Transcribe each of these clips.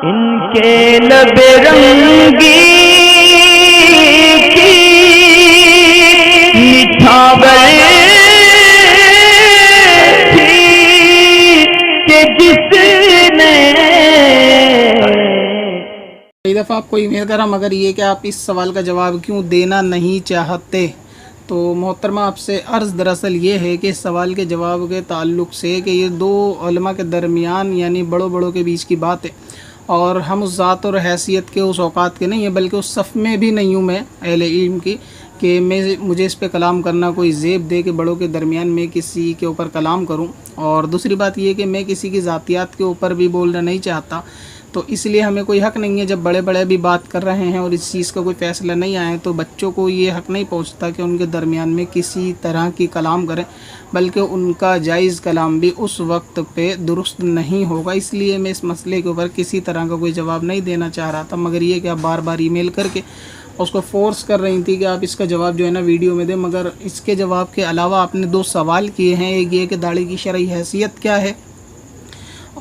ان کے لب رنگی کی نچھاور تھی کہ جس نے کئی دفعہ آپ کو ای میل کرا مگر یہ کہ آپ اس سوال کا جواب کیوں دینا نہیں چاہتے. تو محترمہ آپ سے عرض دراصل یہ ہے کہ اس سوال کے جواب کے تعلق سے کہ یہ دو علماء کے درمیان یعنی بڑوں کے بیچ کی بات ہے، اور ہم اس ذات اور حیثیت کے اس اوقات کے نہیں ہیں، بلکہ اس صف میں بھی نہیں ہوں میں اہل علم کی کہ مجھے اس پہ کلام کرنا کوئی زیب دے کہ بڑوں کے درمیان میں کسی کے اوپر کلام کروں. اور دوسری بات یہ کہ میں کسی کی ذاتیات کے اوپر بھی بولنا نہیں چاہتا، تو اس لیے ہمیں کوئی حق نہیں ہے جب بڑے بھی بات کر رہے ہیں اور اس چیز کا کوئی فیصلہ نہیں آیا تو بچوں کو یہ حق نہیں پہنچتا کہ ان کے درمیان میں کسی طرح کی کلام کریں، بلکہ ان کا جائز کلام بھی اس وقت پہ درست نہیں ہوگا. اس لیے میں اس مسئلے کے اوپر کسی طرح کا کوئی جواب نہیں دینا چاہ رہا تھا، مگر یہ کہ آپ بار ای میل کر کے اس کو فورس کر رہی تھی کہ آپ اس کا جواب جو ہے نا ویڈیو میں دیں. مگر اس کے جواب کے علاوہ آپ نے دو سوال کیے ہیں، ایک یہ کہ داڑھی کی شرعی حیثیت کیا ہے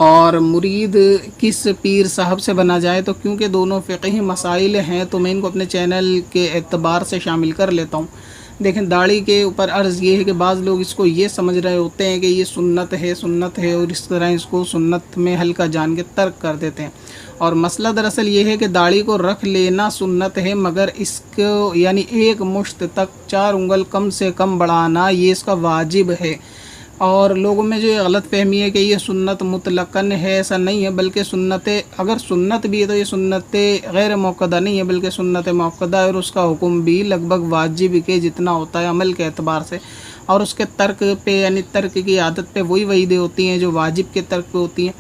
اور مرید کس پیر صاحب سے بنا جائے. تو کیونکہ دونوں فقہی مسائل ہیں تو میں ان کو اپنے چینل کے اعتبار سے شامل کر لیتا ہوں. دیکھیں داڑھی کے اوپر عرض یہ ہے کہ بعض لوگ اس کو یہ سمجھ رہے ہوتے ہیں کہ یہ سنت ہے اور اس طرح اس کو سنت میں ہلکا جان کے ترک کر دیتے ہیں. اور مسئلہ دراصل یہ ہے کہ داڑھی کو رکھ لینا سنت ہے، مگر اس کو یعنی ایک مشت تک 4 انگل کم سے کم بڑھانا یہ اس کا واجب ہے. اور لوگوں میں جو یہ غلط فہمی ہے کہ یہ سنت مطلقاً ہے، ایسا نہیں ہے، بلکہ سنت اگر سنت بھی ہے تو یہ سنت غیر موقدہ نہیں ہے بلکہ سنت موقدہ ہے، اور اس کا حکم بھی لگ بھگ واجب کے جتنا ہوتا ہے عمل کے اعتبار سے. اور اس کے ترک پہ یعنی ترک کی عادت پہ وہی وعیدیں ہوتی ہیں جو واجب کے ترک پہ ہوتی ہیں.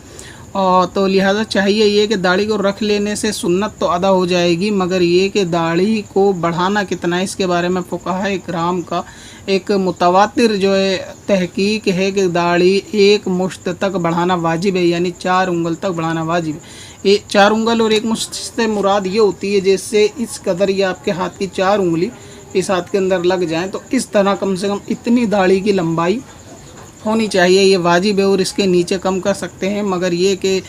تو لہٰذا چاہیے یہ کہ داڑھی کو رکھ لینے سے سنت تو ادا ہو جائے گی، مگر یہ کہ داڑھی کو بڑھانا کتنا ہے اس کے بارے میں فقہاء کرام کا ایک متواتر جو ہے تحقیق ہے کہ داڑھی ایک مشت تک بڑھانا واجب ہے، یعنی 4 انگل تک بڑھانا واجب ہے. 4 انگل اور ایک مشت سے مراد یہ ہوتی ہے جیسے اس قدر یہ آپ کے ہاتھ کی 4 انگلی اس ہاتھ کے اندر لگ جائیں، تو اس طرح کم سے کم اتنی داڑھی کی لمبائی ہونی چاہیے. یہ واجب ہے اور اس کے نیچے کم کر سکتے ہیں، مگر یہ کہ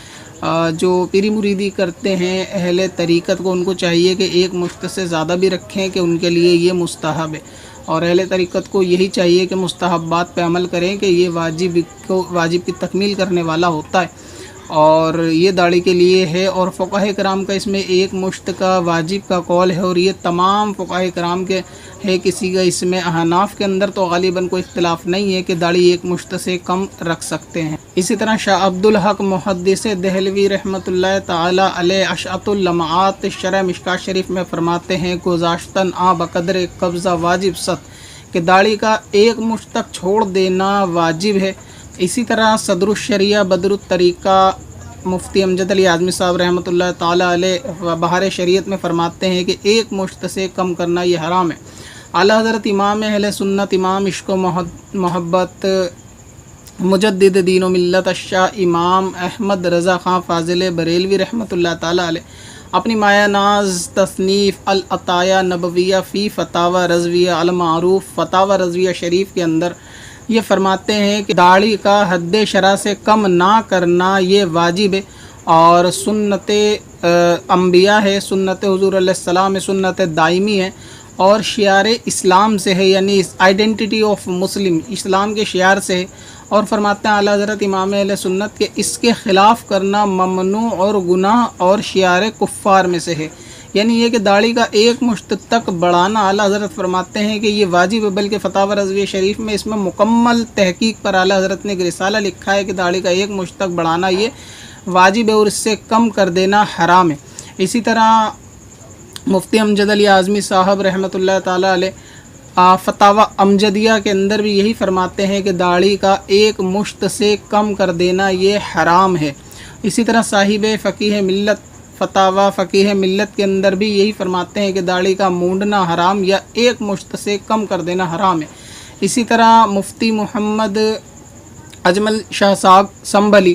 جو پیری مریدی کرتے ہیں اہل طریقت کو ان کو چاہیے کہ ایک مشت سے زیادہ بھی رکھیں کہ ان کے لیے یہ مستحب ہے. اور اہل طریقت کو یہی چاہیے کہ مستحبات پہ عمل کریں کہ یہ واجب کی تکمیل کرنے والا ہوتا ہے، اور یہ داڑھی کے لیے ہے. اور فقہاء کرام کا اس میں ایک مشت کا واجب کا قول ہے، اور یہ تمام فقہاء کرام کے ہے. کسی کا اس میں احناف کے اندر تو غالباً کوئی اختلاف نہیں ہے کہ داڑھی ایک مشت سے کم رکھ سکتے ہیں. اسی طرح شاہ عبدالحق محدث دہلوی رحمۃ اللہ تعالی علیہ اشعۃ اللمعات شرح مشکات شریف میں فرماتے ہیں گذاشتن بقدر قبضہ واجب ست کہ داڑھی کا ایک مشت تک چھوڑ دینا واجب ہے. اسی طرح صدر الشریعہ بدر الطریقہ مفتی امجد علی اعظمی صاحب رحمۃ اللہ تعالی علیہ بہار شریعت میں فرماتے ہیں کہ ایک مشت سے کم کرنا یہ حرام ہے. اعلیٰ حضرت امام اہل سنت امام عشق و محبت مجدد دین و ملت الشاہ امام احمد رضا خان فاضل بریلوی رحمۃ اللہ تعالی علیہ اپنی مایہ ناز تصنیف العطایہ نبویہ فی فتاوی رضویہ المعروف فتاوی رضویہ شریف کے اندر یہ فرماتے ہیں کہ داڑھی کا حد شرع سے کم نہ کرنا یہ واجب ہے، اور سنت انبیاء ہے، سنت حضور علیہ السلام ہے، سنت دائمی ہے، اور شعار اسلام سے ہے، یعنی آئیڈینٹی آف مسلم اسلام کے شعار سے ہے. اور فرماتے ہیں اعلیٰ حضرت امام اہل سنت کے اس کے خلاف کرنا ممنوع اور گناہ اور شعار کفار میں سے ہے. یعنی یہ کہ داڑھی کا ایک مشت تک بڑھانا اعلیٰ حضرت فرماتے ہیں کہ یہ واجب ہے، بلکہ فتاوی رضویہ شریف میں اس میں مکمل تحقیق پر اعلیٰ حضرت نے ایک رسالہ لکھا ہے کہ داڑھی کا ایک مشت تک بڑھانا یہ واجب ہے اور اس سے کم کر دینا حرام ہے. اسی طرح مفتی امجد علی اعظمی صاحب رحمۃ اللہ تعالی علیہ فتاوی امجدیہ کے اندر بھی یہی فرماتے ہیں کہ داڑھی کا ایک مشت سے کم کر دینا یہ حرام ہے. اسی طرح صاحب فقیہ ملت فتاوی فقیہ ملت کے اندر بھی یہی فرماتے ہیں کہ داڑھی کا مونڈنا حرام یا ایک مشت سے کم کر دینا حرام ہے. اسی طرح مفتی محمد اجمل شاہ صاحب سنبھلی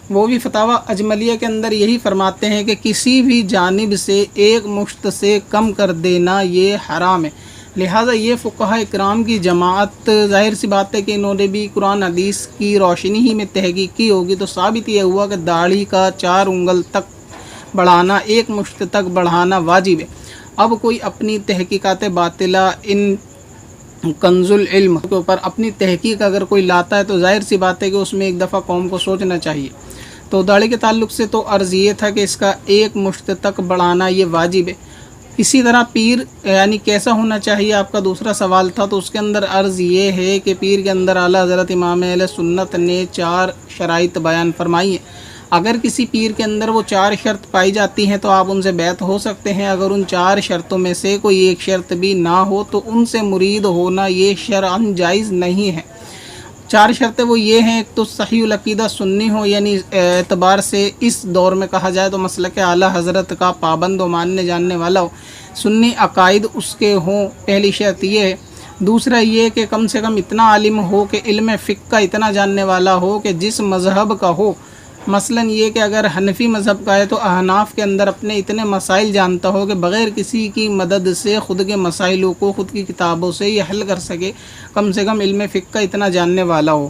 وہ بھی فتاوی اجملیہ کے اندر یہی فرماتے ہیں کہ کسی بھی جانب سے ایک مشت سے کم کر دینا یہ حرام ہے. لہٰذا یہ فقہاء اکرام کی جماعت ظاہر سی بات ہے کہ انہوں نے بھی قرآن حدیث کی روشنی ہی میں تحقیق کی ہوگی، تو ثابت یہ ہوا کہ داڑھی کا 4 انگل تک بڑھانا، ایک مشت تک بڑھانا واجب ہے۔ اب کوئی اپنی تحقیقات باطلہ ان کنز العلم کے اوپر اپنی تحقیق اگر کوئی لاتا ہے تو ظاہر سی بات ہے کہ اس میں ایک دفعہ قوم کو سوچنا چاہیے۔ تو داڑھی کے تعلق سے تو عرض یہ تھا کہ اس کا ایک مشت تک بڑھانا یہ واجب ہے۔ اسی طرح پیر یعنی کیسا ہونا چاہیے آپ کا دوسرا سوال تھا، تو اس کے اندر عرض یہ ہے کہ پیر کے اندر اعلیٰ حضرت امام اہل سنت نے 4 شرائط بیان فرمائی ہیں۔ اگر کسی پیر کے اندر وہ 4 شرط پائی جاتی ہیں تو آپ ان سے بیعت ہو سکتے ہیں۔ اگر ان 4 شرطوں میں سے کوئی ایک شرط بھی نہ ہو تو ان سے مرید ہونا یہ شرعاً جائز نہیں ہے۔ 4 شرطیں وہ یہ ہیں، ایک تو صحیح العقیدہ سنی ہو، یعنی اعتبار سے اس دور میں کہا جائے تو مسلک اعلیٰ حضرت کا پابند و ماننے جاننے والا ہو، سنی عقائد اس کے ہوں، پہلی شرط یہ ہے۔ دوسرا یہ کہ کم سے کم اتنا عالم ہو کہ علم فقہ کا اتنا جاننے والا ہو کہ جس مذہب کا ہو، مثلاً یہ کہ اگر حنفی مذہب کا ہے تو احناف کے اندر اپنے اتنے مسائل جانتا ہو کہ بغیر کسی کی مدد سے خود کے مسائلوں کو خود کی کتابوں سے یہ حل کر سکے، کم سے کم علم فقہ کا اتنا جاننے والا ہو۔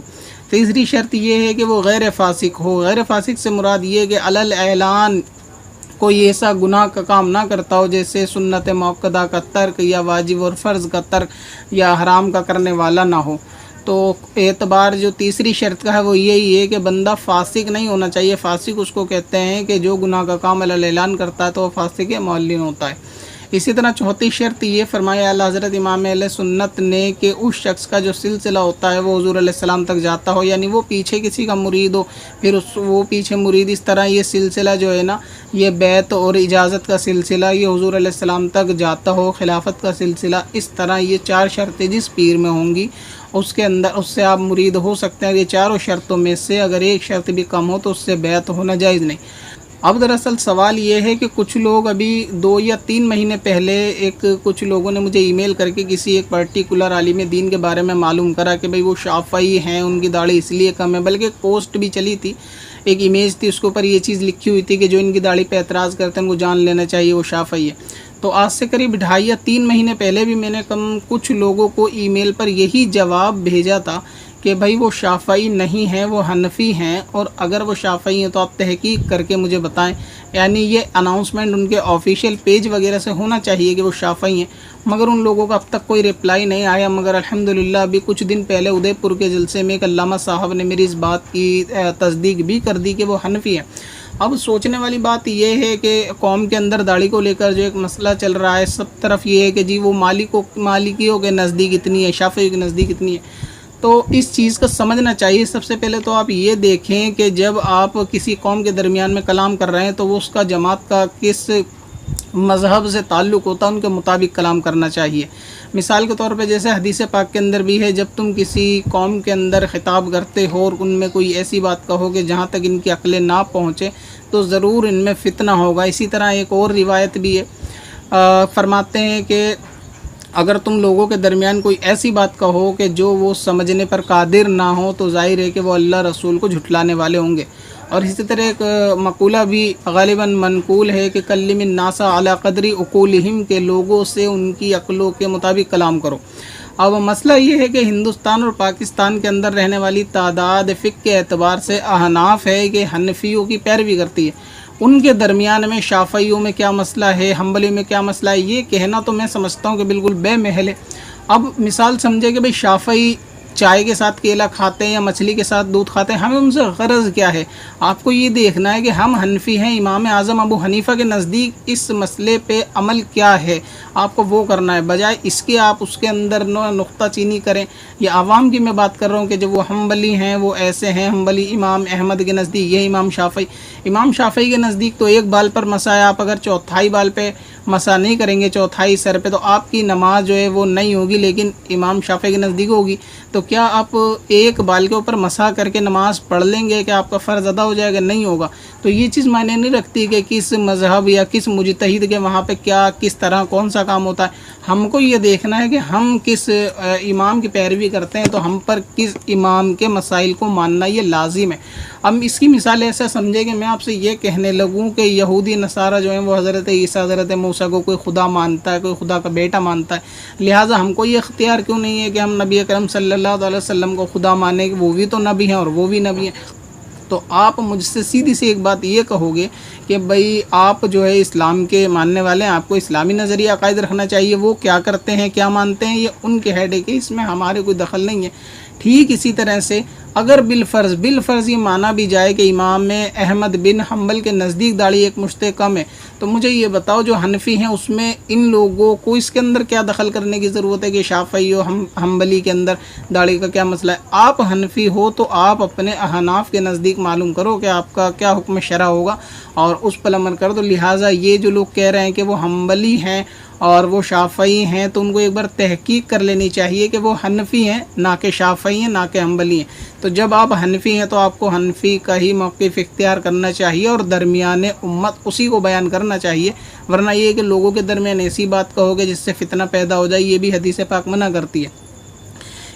تیسری شرط یہ ہے کہ وہ غیر فاسق ہو۔ غیر فاسق سے مراد یہ کہ علی الاعلان کوئی ایسا گناہ کا کام نہ کرتا ہو جیسے سنت موقدہ کا ترک یا واجب اور فرض کا ترک یا حرام کا کرنے والا نہ ہو۔ تو اعتبار جو تیسری شرط کا ہے وہ یہی ہے کہ بندہ فاسق نہیں ہونا چاہیے۔ فاسق اس کو کہتے ہیں کہ جو گناہ کا کام علی الاعلان کرتا ہے تو وہ فاسق معلن ہوتا ہے۔ اسی طرح چوتھی شرط یہ فرمایا اعلیٰ حضرت امام اہل سنت نے کہ اس شخص کا جو سلسلہ ہوتا ہے وہ حضور علیہ السلام تک جاتا ہو، یعنی وہ پیچھے کسی کا مرید ہو، پھر وہ پیچھے مرید، اس طرح یہ سلسلہ جو ہے نا، یہ بیعت اور اجازت کا سلسلہ یہ حضور علیہ السلام تک جاتا ہو، خلافت کا سلسلہ، اس طرح یہ 4 شرطیں جس پیر میں ہوں گی اس کے اندر اس سے آپ مرید ہو سکتے ہیں۔ یہ چاروں شرطوں میں سے اگر ایک شرط بھی کم ہو تو اس سے بیعت ہونا جائز نہیں۔ اب دراصل سوال یہ ہے کہ کچھ لوگ ابھی 2 یا 3 مہینے پہلے کچھ لوگوں نے مجھے ای میل کر کے کسی ایک پرٹیکولر عالم دین کے بارے میں معلوم کرا کہ بھئی وہ شافعی ہیں، ان کی داڑھی اس لیے کم ہے، بلکہ ایک پوسٹ بھی چلی تھی، ایک امیج تھی، اس کے اوپر یہ چیز لکھی ہوئی تھی کہ جو ان کی داڑھی پہ اعتراض کرتے ہیں ان کو جان لینا چاہیے، وہ شافعی ہے۔ تو آج سے قریب 2.5 یا 3 مہینے پہلے بھی میں نے کچھ لوگوں کو ای میل پر یہی جواب بھیجا تھا کہ بھائی وہ شافعی نہیں ہیں، وہ حنفی ہیں، اور اگر وہ شافعی ہیں تو آپ تحقیق کر کے مجھے بتائیں۔ یعنی یہ اناؤنسمنٹ ان کے آفیشیل پیج وغیرہ سے ہونا چاہیے کہ وہ شافعی ہیں، مگر ان لوگوں کا اب تک کوئی رپلائی نہیں آیا۔ مگر الحمدللہ ابھی کچھ دن پہلے ادے پور کے جلسے میں ایک علامہ صاحب نے میری اس بات کی تصدیق بھی کر دی کہ وہ حنفی ہیں۔ اب سوچنے والی بات یہ ہے کہ قوم کے اندر داڑھی کو لے کر جو ایک مسئلہ چل رہا ہے، سب طرف یہ ہے کہ جی وہ مالکیوں کے نزدیک اتنی ہے، شافعیوں کے نزدیک اتنی ہے۔ تو اس چیز کو سمجھنا چاہیے۔ سب سے پہلے تو آپ یہ دیکھیں کہ جب آپ کسی قوم کے درمیان میں کلام کر رہے ہیں تو وہ اس کا جماعت کا کس مذہب سے تعلق ہوتا ہے، ان کے مطابق کلام کرنا چاہیے۔ مثال کے طور پہ جیسے حدیث پاک کے اندر بھی ہے، جب تم کسی قوم کے اندر خطاب کرتے ہو اور ان میں کوئی ایسی بات کہو کہ جہاں تک ان کی عقلیں نہ پہنچے تو ضرور ان میں فتنہ ہوگا۔ اسی طرح ایک اور روایت بھی ہے، فرماتے ہیں کہ اگر تم لوگوں کے درمیان کوئی ایسی بات کہو کہ جو وہ سمجھنے پر قادر نہ ہو تو ظاہر ہے کہ وہ اللہ رسول کو جھٹلانے والے ہوں گے۔ اور اسی طرح ایک مقولہ بھی غالباً منقول ہے کہ کلم الناس علی قدر عقولہم، کے لوگوں سے ان کی عقلوں کے مطابق کلام کرو۔ اب مسئلہ یہ ہے کہ ہندوستان اور پاکستان کے اندر رہنے والی تعداد فقہ کے اعتبار سے احناف ہے کہ حنفیوں کی پیروی کرتی ہے، ان کے درمیان میں شافعیوں میں کیا مسئلہ ہے، حنبلیوں میں کیا مسئلہ ہے، یہ کہنا تو میں سمجھتا ہوں کہ بالکل بے محل ہے۔ اب مثال سمجھے کہ بھئی شافعی چائے کے ساتھ کیلا کھاتے ہیں یا مچھلی کے ساتھ دودھ کھاتے ہیں، ہمیں ان سے غرض کیا ہے؟ آپ کو یہ دیکھنا ہے کہ ہم حنفی ہیں، امام اعظم ابو حنیفہ کے نزدیک اس مسئلے پہ عمل کیا ہے، آپ کو وہ کرنا ہے، بجائے اس کے آپ اس کے اندر نقطہ چینی کریں۔ یہ عوام کی میں بات کر رہا ہوں کہ جب وہ حنبلی ہیں وہ ایسے ہیں، حنبلی امام احمد کے نزدیک یہ امام شافعی کے نزدیک تو ایک بال پر مسا ہے، آپ اگر چوتھائی بال پہ مسا نہیں کریں گے، چوتھائی سر پہ، تو آپ کی نماز جو ہے وہ نہیں ہوگی، لیکن امام شافعی کے نزدیک ہوگی۔ تو کیا آپ ایک بال کے اوپر مسا کر کے نماز پڑھ لیں گے کہ آپ کا فرض ادا ہو جائے گا؟ نہیں ہوگا۔ تو یہ چیز معنی نہیں رکھتی کہ کس مذہب یا کس مجتہد کے وہاں پہ کیا کس طرح کون سا کام ہوتا ہے۔ ہم کو یہ دیکھنا ہے کہ ہم کس امام کی پیروی کرتے ہیں، تو ہم پر کس امام کے مسائل کو ماننا یہ لازم ہے۔ اب اس کی مثال ایسا سمجھے کہ میں آپ سے یہ کہنے لگوں کہ یہودی نصارہ جو ہیں وہ حضرت عیسیٰ حضرت موسیٰ کو کوئی خدا مانتا ہے، کوئی خدا کا بیٹا مانتا ہے، لہٰذا ہم کو یہ اختیار کیوں نہیں ہے کہ ہم نبی اکرم صلی اللہ علیہ وسلم کو خدا مانیں کہ وہ بھی تو نبی ہیں اور وہ بھی نبی ہیں؟ تو آپ مجھ سے سیدھی سی ایک بات یہ کہو گے کہ بھائی آپ جو ہے اسلام کے ماننے والے ہیں، آپ کو اسلامی نظریہ عقائد رکھنا چاہیے، وہ کیا کرتے ہیں کیا مانتے ہیں یہ ان کے ہیڈ ہے کہ اس میں ہمارے کوئی دخل نہیں ہے۔ ٹھیک اسی طرح سے اگر بالفرض یہ مانا بھی جائے کہ امام احمد بن حنبل کے نزدیک داڑھی ایک مشت کم ہے، تو مجھے یہ بتاؤ جو حنفی ہیں اس میں ان لوگوں کو اس کے اندر کیا دخل کرنے کی ضرورت ہے کہ شافعی و حنبلی کے اندر داڑھی کا کیا مسئلہ ہے؟ آپ حنفی ہو تو آپ اپنے احناف کے نزدیک معلوم کرو کہ آپ کا کیا حکم شرع ہوگا اور اس پر عمل کر دو۔ لہٰذا یہ جو لوگ کہہ رہے ہیں کہ وہ حنبلی ہیں اور وہ شافعی ہیں، تو ان کو ایک بار تحقیق کر لینی چاہیے کہ وہ حنفی ہیں نہ کہ شافعی ہیں نہ کہ حنبلی ہیں۔ تو جب آپ حنفی ہیں تو آپ کو حنفی کا ہی موقف اختیار کرنا چاہیے اور درمیان امت اسی کو بیان کرنا چاہیے، ورنہ یہ کہ لوگوں کے درمیان ایسی بات کہو گے جس سے فتنہ پیدا ہو جائے، یہ بھی حدیث پاک منع کرتی ہے۔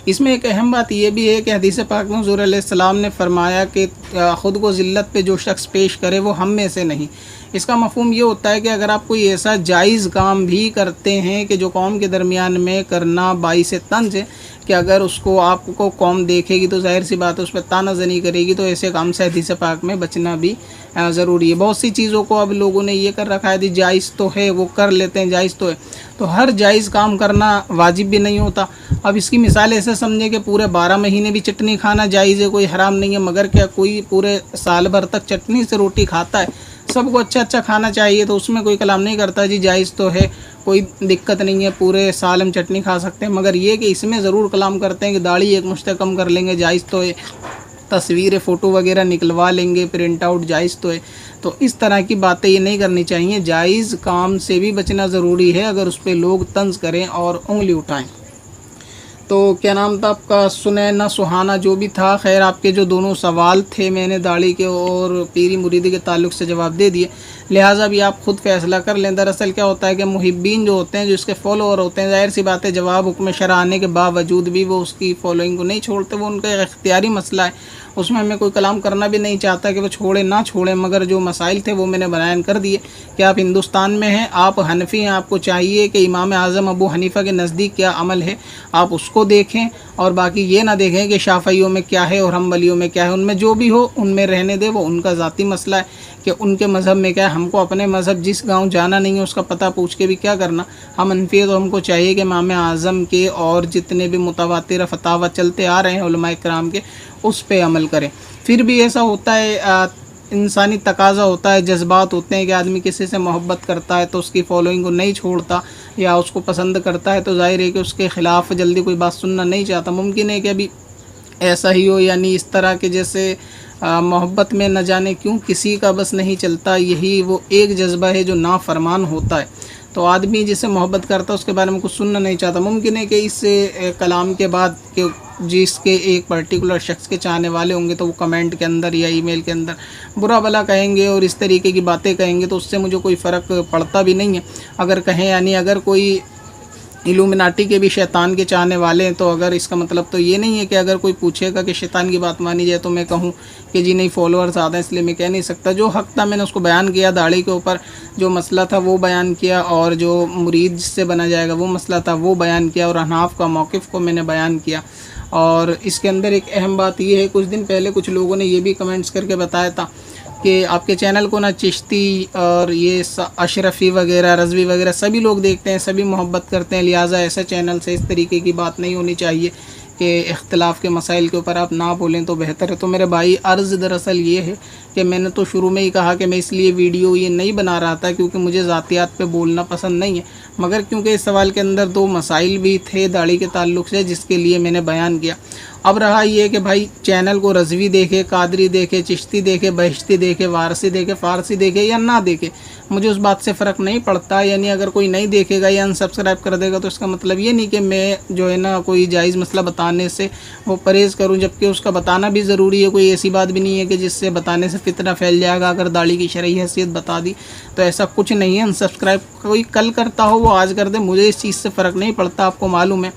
اس میں ایک اہم بات یہ بھی ہے کہ حدیث پاک میں حضور علیہ السلام نے فرمایا کہ خود کو ذلت پہ جو شخص پیش کرے وہ ہم میں سے نہیں۔ اس کا مفہوم یہ ہوتا ہے کہ اگر آپ کوئی ایسا جائز کام بھی کرتے ہیں کہ جو قوم کے درمیان میں کرنا باعث طنز ہے، کہ اگر اس کو آپ کو قوم دیکھے گی تو ظاہر سی بات ہے اس پہ طعنہ زنی کرے گی، تو ایسے کام سے حدیث پاک میں بچنا بھی ضروری ہے۔ بہت سی چیزوں کو اب لوگوں نے یہ کر رکھا ہے جائز تو ہے، وہ کر لیتے ہیں، جائز تو ہے، تو ہر جائز کام کرنا واجب بھی نہیں ہوتا۔ اب اس کی مثال ایسے سمجھے کہ پورے 12 مہینے بھی چٹنی کھانا جائز ہے، کوئی حرام نہیں ہے، مگر کیا کوئی پورے سال بھر تک چٹنی سے روٹی کھاتا ہے؟ سب کو اچھا اچھا کھانا چاہیے، تو اس میں کوئی کلام نہیں کرتا جی جائز تو ہے، کوئی دقت نہیں ہے، پورے سال ہم چٹنی کھا سکتے ہیں، مگر یہ کہ اس میں ضرور کلام کرتے ہیں کہ داڑھی ایک مشت کم کر لیں گے جائز تو ہے، تصویر فوٹو وغیرہ نکلوا لیں گے پرنٹ آؤٹ جائز تو ہے۔ تو اس طرح کی باتیں یہ نہیں کرنی چاہیے، جائز کام سے بھی بچنا ضروری ہے اگر اس پہ لوگ طنز کریں اور انگلی اٹھائیں۔ تو کیا نام تھا آپ کا، سنینا سہانا جو بھی تھا، خیر آپ کے جو دونوں سوال تھے میں نے داڑھی کے اور پیری مریدی کے تعلق سے جواب دے دیے، لہٰذا بھی آپ خود فیصلہ کر لیں۔ دراصل کیا ہوتا ہے کہ محبین جو ہوتے ہیں، جو اس کے فالوور ہوتے ہیں، ظاہر سی بات ہے جواب حکم شرع آنے کے باوجود بھی وہ اس کی فالوئنگ کو نہیں چھوڑتے، وہ ان کا ایک اختیاری مسئلہ ہے، اس میں ہمیں کوئی کلام کرنا بھی نہیں چاہتا کہ وہ چھوڑیں نہ چھوڑیں، مگر جو مسائل تھے وہ میں نے بیان کر دیے کہ آپ ہندوستان میں ہیں، آپ حنفی ہیں، آپ کو چاہیے کہ امام اعظم ابو حنیفہ کے نزدیک کیا عمل ہے آپ اس کو دیکھیں، اور باقی یہ نہ دیکھیں کہ شافعیوں میں کیا ہے اور حنبلیوں میں کیا ہے، ان میں جو بھی ہو ان میں رہنے دے، وہ ان کا ذاتی مسئلہ ہے کہ ان کے مذہب میں کیا ہے۔ ہم کو اپنے مذہب جس گاؤں جانا نہیں ہے اس کا پتہ پوچھ کے بھی کیا کرنا، ہم حنفی ہیں تو ہم کو چاہیے کہ امام اعظم کے اور جتنے بھی متواتر فتاوی چلتے آ رہے ہیں علماء کرام کے اس پہ عمل کریں۔ پھر بھی ایسا ہوتا ہے، انسانی تقاضا ہوتا ہے، جذبات ہوتے ہیں کہ آدمی کسی سے محبت کرتا ہے تو اس کی فالوئنگ کو نہیں چھوڑتا یا اس کو پسند کرتا ہے، تو ظاہر ہے کہ اس کے خلاف جلدی کوئی بات سننا نہیں چاہتا۔ ممکن ہے کہ ابھی ایسا ہی ہو، یعنی اس طرح کے جیسے محبت میں نہ جانے کیوں کسی کا بس نہیں چلتا، یہی وہ ایک جذبہ ہے جو نافرمان ہوتا ہے، تو آدمی جسے محبت کرتا ہے اس کے بارے میں کچھ سننا نہیں چاہتا۔ ممکن ہے کہ اس کلام کے بعد کہ جس کے ایک پرٹیکولر شخص کے چاہنے والے ہوں گے تو وہ کمنٹ کے اندر یا ای میل کے اندر برا بھلا کہیں گے اور اس طریقے کی باتیں کہیں گے، تو اس سے مجھے کوئی فرق پڑتا بھی نہیں ہے اگر کہیں، یعنی اگر کوئی ایلومیناٹی کے بھی شیطان کے چاہنے والے ہیں، تو اگر اس کا مطلب تو یہ نہیں ہے کہ اگر کوئی پوچھے گا کہ شیطان کی بات مانی جائے تو میں کہوں کہ جی نہیں فالوور زیادہ ہیں اس لیے میں کہہ نہیں سکتا۔ جو حق تھا میں نے اس کو بیان کیا، داڑھی کے اوپر جو مسئلہ تھا وہ بیان کیا، اور جو مرید جس سے بنا جائے گا وہ مسئلہ تھا وہ بیان کیا، اور احناف کا موقف کو میں نے بیان کیا۔ اور اس کے اندر ایک اہم بات یہ ہے، کچھ دن پہلے کچھ لوگوں نے یہ بھی کمنٹس کر کے بتایا تھا کہ آپ کے چینل کو نہ چشتی اور یہ اشرفی وغیرہ رضوی وغیرہ سبھی لوگ دیکھتے ہیں، سبھی محبت کرتے ہیں، لہٰذا ایسا چینل سے اس طریقے کی بات نہیں ہونی چاہیے کہ اختلاف کے مسائل کے اوپر آپ نہ بولیں تو بہتر ہے۔ تو میرے بھائی عرض دراصل یہ ہے کہ میں نے تو شروع میں ہی کہا کہ میں اس لیے ویڈیو یہ نہیں بنا رہا تھا کیونکہ مجھے ذاتیات پہ بولنا پسند نہیں ہے، مگر کیونکہ اس سوال کے اندر دو مسائل بھی تھے داڑھی کے تعلق سے جس کے لیے میں نے بیان کیا۔ اب رہا یہ کہ بھائی چینل کو رضوی دیکھے، قادری دیکھے، چشتی دیکھے، بہشتی دیکھے، وارسی دیکھے، فارسی دیکھے یا نہ دیکھے، مجھے اس بات سے فرق نہیں پڑتا، یعنی اگر کوئی نہیں دیکھے گا یا انسبسکرائب کر دے گا تو اس کا مطلب یہ نہیں کہ میں جو ہے نا کوئی جائز مسئلہ بتانے سے وہ پرہیز کروں، جبکہ اس کا بتانا بھی ضروری ہے۔ کوئی ایسی بات بھی نہیں ہے کہ جس سے بتانے سے فتنہ پھیل جائے گا، اگر داڑھی کی شرعی حیثیت بتا دی تو ایسا کچھ نہیں ہے۔ انسبسکرائب کوئی کل کرتا ہو وہ آج کر دے، مجھے اس چیز سے فرق نہیں پڑتا، آپ کو معلوم ہے۔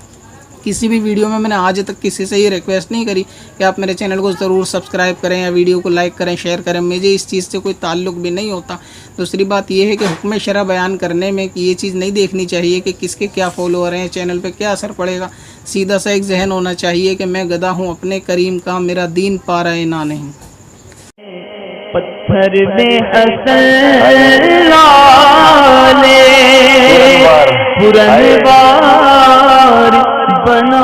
کسی بھی ویڈیو میں نے آج تک کسی سے یہ ریکویسٹ نہیں کری کہ آپ میرے چینل کو ضرور سبسکرائب کریں یا ویڈیو کو لائک کریں، شیئر کریں، مجھے اس چیز سے کوئی تعلق بھی نہیں ہوتا۔ دوسری بات یہ ہے کہ حکم شرع بیان کرنے میں کہ یہ چیز نہیں دیکھنی چاہیے کہ کس کے کیا فالوور ہیں، چینل پہ کیا اثر پڑے گا، سیدھا سا ایک ذہن ہونا چاہیے کہ میں گدھا ہوں اپنے کریم کا، میرا دین پا رہے نہ نہیں۔ پتھر میں حسن لالے پرنوار بنا